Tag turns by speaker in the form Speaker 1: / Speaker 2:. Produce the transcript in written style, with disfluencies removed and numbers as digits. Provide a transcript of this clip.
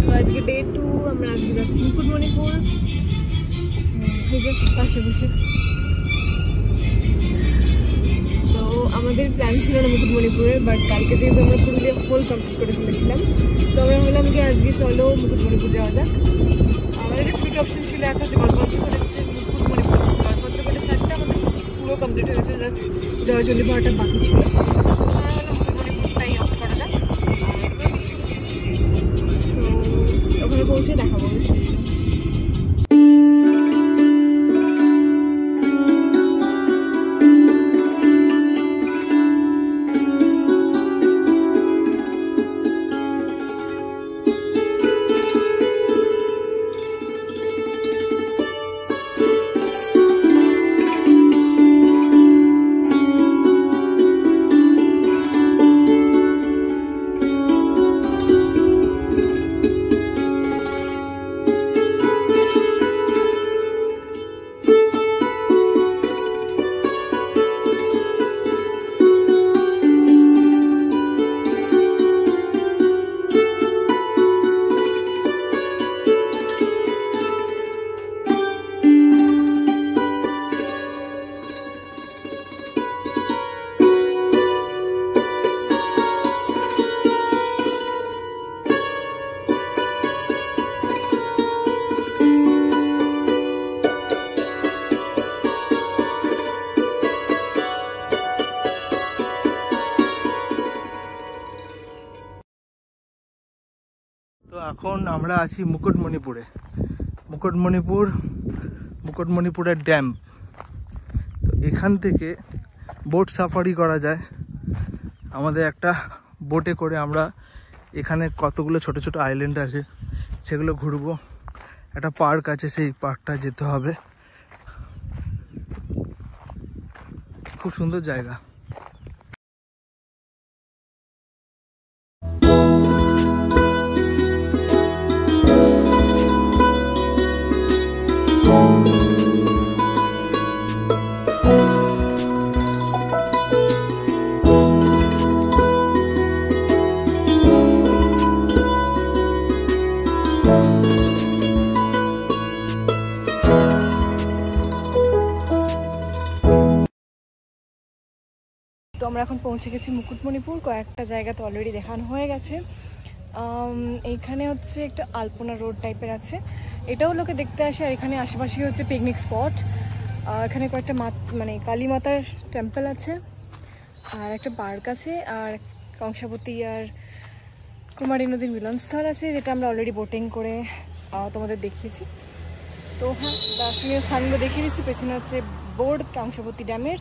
Speaker 1: তো আজকে ডে 2, আমরা আজকে যাচ্ছি মুকুটমণিপুর। পাশে বসে তো আমাদের প্ল্যান ছিল না মুকুটমণিপুরে, বাট কালকে যেহেতু আমরা পুরুলিয়া ফুল কমপ্লিট করে ফেলেছিলাম, তো আমরা বললাম কি আজকে চলো মুকুটমণিপুর যাওয়া যাক। আমাদের কাছে দুটো অপশন ছিল, এক হচ্ছে গড়পঞ্চকোট, হচ্ছে মুকুটমণিপুর। গড়পঞ্চকোটের সাইডটা আমাদের পুরো কমপ্লিট হয়ে গেছে, জাস্ট জয়চন্ডী পাহাড়টা বাকি ছিল। মুকুটমণিপুরটাই অফ করা যাক, তো ওখানে পৌঁছে দেখাবো অবশ্যই।
Speaker 2: তো এখন আমরা আছি মুকুটমণিপুরের ড্যাম। তো এখান থেকে বোট সাফারি করা যায়। আমাদের একটা বোটে করে আমরা এখানে কতগুলো ছোট ছোট আইল্যান্ড আছে সেগুলো ঘুরবো। একটা পার্ক আছে, সেই পার্কটা যেতে হবে। খুব সুন্দর জায়গা।
Speaker 1: তো আমরা এখন পৌঁছে গেছি মুকুটমণিপুর। কয়েকটা জায়গা তো অলরেডি দেখানো হয়ে গেছে। এইখানে হচ্ছে একটা আলপনা রোড টাইপের আছে, এটাও লোকে দেখতে আসে। আর এখানে আশেপাশে হচ্ছে পিকনিক স্পট। এখানে কয়েকটা মানে কালী মাতার টেম্পল আছে, আর একটা পার্ক আছে, আর কংসাবতী আর কুমারী নদীর মিলনস্থল আছে, যেটা আমরা অলরেডি বোটিং করে তোমাদের দেখিয়েছি। তো হ্যাঁ, দর্শনীয় স্থানগুলো দেখিয়ে দিচ্ছি। পেছনে হচ্ছে বোর্ড কংসাবতী ড্যামের,